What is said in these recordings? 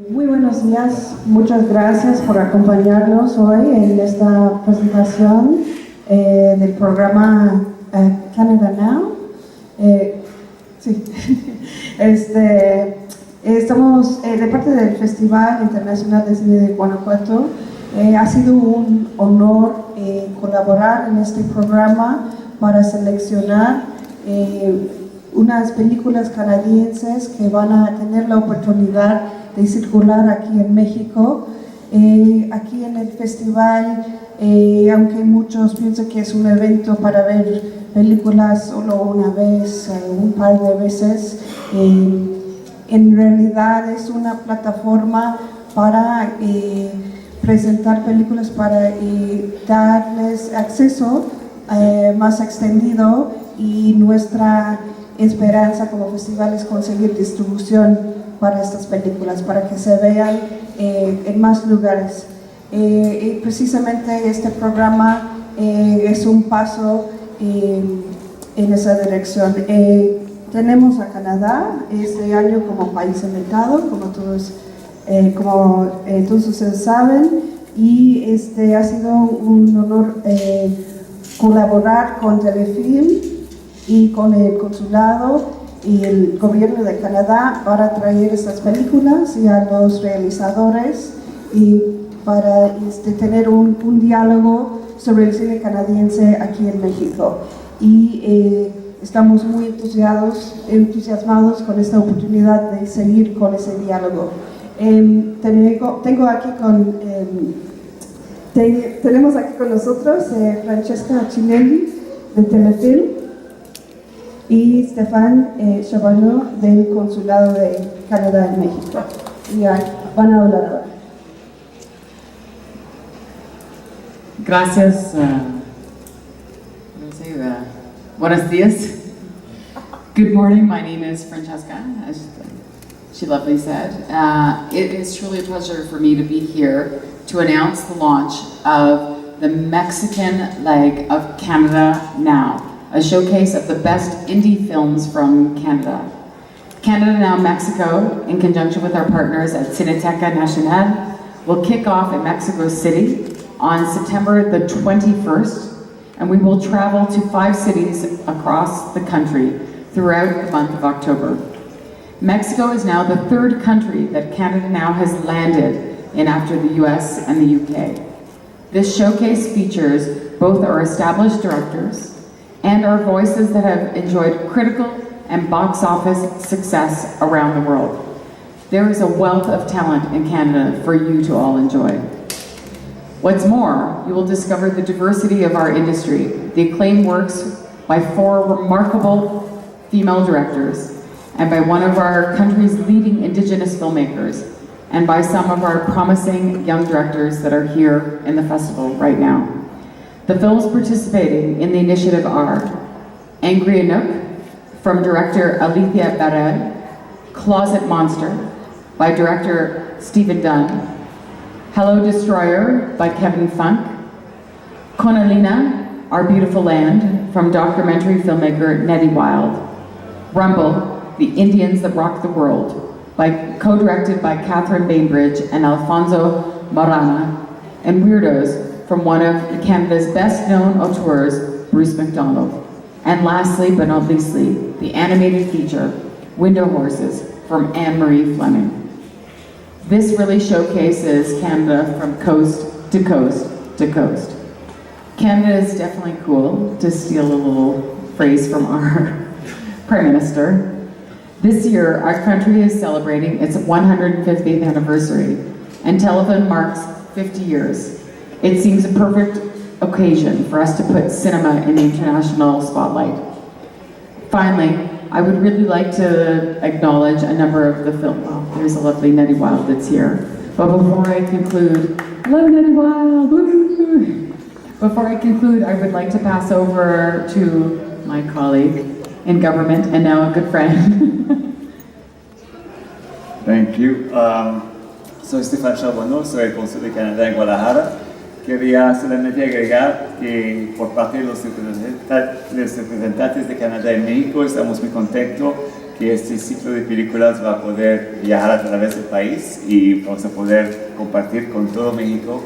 Muy buenos días, muchas gracias por acompañarnos hoy en esta presentación del programa Canada Now. Sí. Estamos de parte del Festival Internacional de Cine de Guanajuato. Ha sido un honor colaborar en este programa para seleccionar unas películas canadienses que van a tener la oportunidad de circular aquí en México. Aquí en el festival, aunque muchos piensan que es un evento para ver películas solo una vez, un par de veces, en realidad es una plataforma para presentar películas, para darles acceso más extendido, y nuestra esperanza como festival es conseguir distribución para estas películas, para que se vean en más lugares. Precisamente este programa es un paso en esa dirección. Tenemos a Canadá este año como país invitado, como todos ustedes saben, y ha sido un honor colaborar con Telefilm y con el consulado y el gobierno de Canadá para traer estas películas y a los realizadores, y para tener un diálogo sobre el cine canadiense aquí en México. Y estamos muy entusiasmados con esta oportunidad de seguir con ese diálogo. Tenemos aquí con nosotros Francesca Cinelli de Telefilm y Stefan Chabanó del Consulado de Canadá en México. Y van a hablar ahora. Gracias. Buenos días. Good morning. My name is Francesca, as she lovely said. It is truly a pleasure for me to be here to announce the launch of the Mexican leg of Canada Now, a showcase of the best indie films from Canada. Canada Now Mexico, in conjunction with our partners at CineNT.com, will kick off in Mexico City on September the 21st, and we will travel to 5 cities across the country throughout the month of October. Mexico is now the 3rd country that Canada Now has landed in after the US and the UK. This showcase features both our established directors and our voices that have enjoyed critical and box office success around the world. There is a wealth of talent in Canada for you to all enjoy. What's more, you will discover the diversity of our industry, the acclaimed works by 4 remarkable female directors, and by one of our country's leading Indigenous filmmakers, and by some of our promising young directors that are here in the festival right now. The films participating in the initiative are Angry Anouk from director Alethea Barrel, Closet Monster by director Stephen Dunn, Hello Destroyer by Kevin Funk, Conalina, Our Beautiful Land from documentary filmmaker Nettie Wild, Rumble, The Indians That Rock the World, co-directed by Catherine Bainbridge and Alfonso Marana, and Weirdos from one of Canada's best-known auteurs, Bruce MacDonald. And lastly, but not leastly, the animated feature, Window Horses, from Anne-Marie Fleming. This really showcases Canada from coast to coast to coast. Canada is definitely cool, to steal a little phrase from our Prime Minister. This year, our country is celebrating its 150th anniversary, and Telefilm marks 50 years. It seems a perfect occasion for us to put cinema in the international spotlight. Finally, I would really like to acknowledge a number of the film. Oh, there's a lovely Nettie Wild that's here. But before I conclude, hello Nettie Wild! Woo-hoo. Before I conclude, I would like to pass over to my colleague in government and now a good friend. Thank you. Soy Stefan Charbonneau, soy el cónsul de Canadá en Guadalajara. Quería solamente agregar que por parte de los representantes de Canadá en México estamos muy contentos que este ciclo de películas va a poder viajar a través del país y vamos a poder compartir con todo México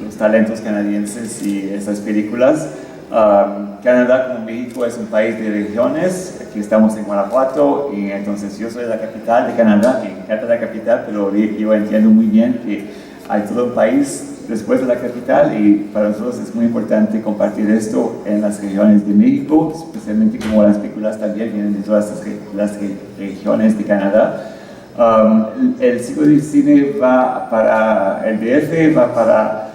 los talentos canadienses y esas películas. Canadá como México es un país de regiones, aquí estamos en Guanajuato y entonces yo soy de la capital de Canadá, me encanta la capital, pero yo entiendo muy bien que hay todo un país después de la capital y para nosotros es muy importante compartir esto en las regiones de México, especialmente como las películas también vienen de todas las regiones de Canadá. El ciclo de cine va para el DF, va para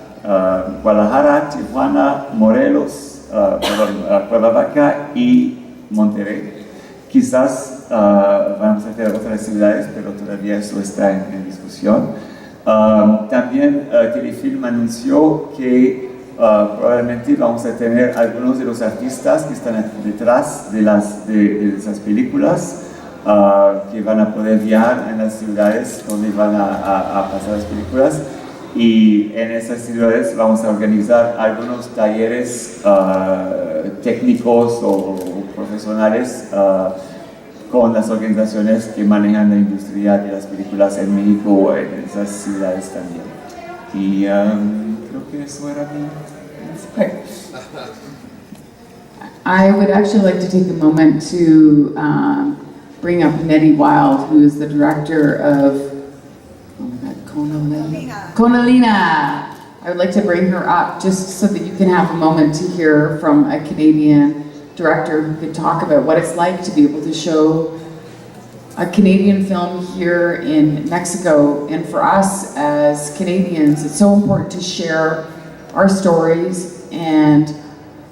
Guadalajara, Tijuana, Morelos, Cuernavaca y Monterrey. Quizás vamos a hacer otras ciudades, pero todavía eso está en discusión. También Telefilm anunció que probablemente vamos a tener algunos de los artistas que están detrás de esas películas que van a poder viajar en las ciudades donde van a pasar las películas, y en esas ciudades vamos a organizar algunos talleres técnicos o profesionales con las organizaciones que manejan la industria de las películas en México o en esas ciudades también. Y creo que eso era mi mensaje. I would actually like to take a moment to bring up Nettie Wild, who is the director of, oh my God, Conalina. I would like to bring her up just so that you can have a moment to hear from a Canadian director who could talk about what it's like to be able to show a Canadian film here in Mexico. And for us as Canadians, it's so important to share our stories and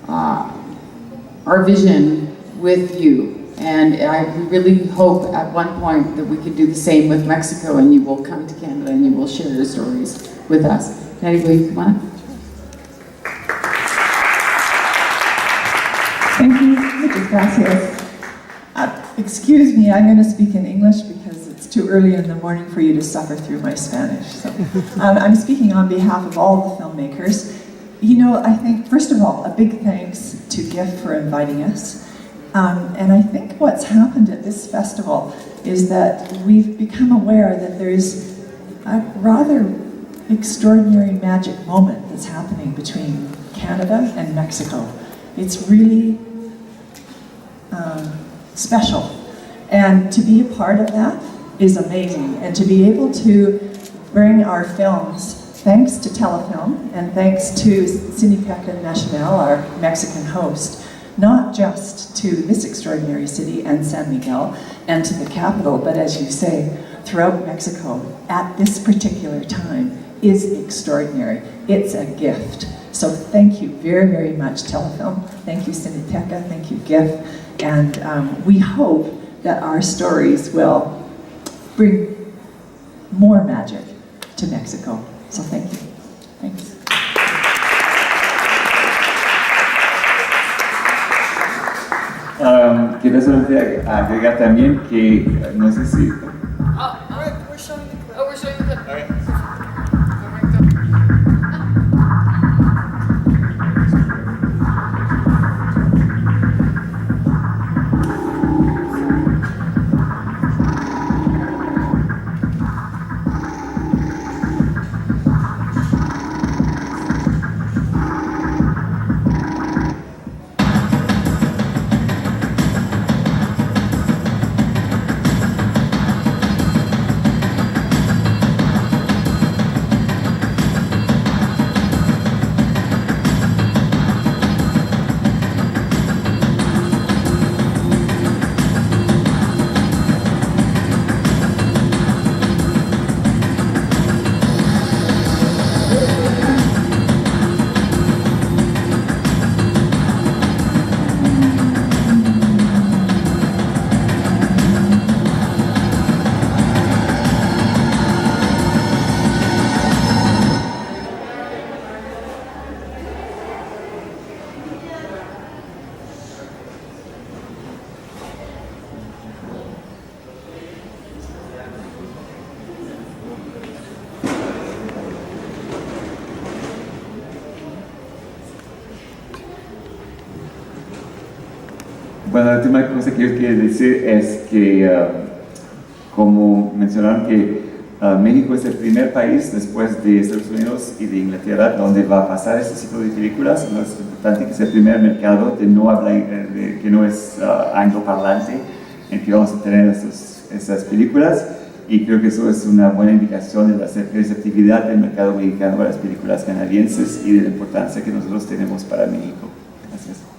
our vision with you. And I really hope at one point that we could do the same with Mexico, and you will come to Canada and you will share your stories with us. Nettie, will you come on? Thank you. Muchas gracias. Excuse me, I'm going to speak in English because it's too early in the morning for you to suffer through my Spanish. So, I'm speaking on behalf of all the filmmakers. You know, I think, first of all, a big thanks to GIFF for inviting us. And I think what's happened at this festival is that we've become aware that there's a rather extraordinary magic moment that's happening between Canada and Mexico. It's really special, and to be a part of that is amazing, and to be able to bring our films, thanks to Telefilm and thanks to Cineteca Nacional, our Mexican host, not just to this extraordinary city and San Miguel and to the capital, but as you say, throughout Mexico at this particular time is extraordinary. It's a gift. So thank you very, very much, Telefilm. Thank you, Cineteca. Thank you, GIFF. And we hope that our stories will bring more magic to Mexico. So thank you. Thanks. Quiero solamente agregar también que no sé si... We're showing the clip. Oh, we're showing the clip. Okay. Bueno, la última cosa que yo quiero decir es que, como mencionaron que México es el primer país después de Estados Unidos y de Inglaterra donde va a pasar este ciclo de películas. Entonces, es importante que sea el primer mercado de no habla, que no es angloparlante en que vamos a tener estas películas, y creo que eso es una buena indicación de la receptividad del mercado mexicano a las películas canadienses y de la importancia que nosotros tenemos para México. Gracias.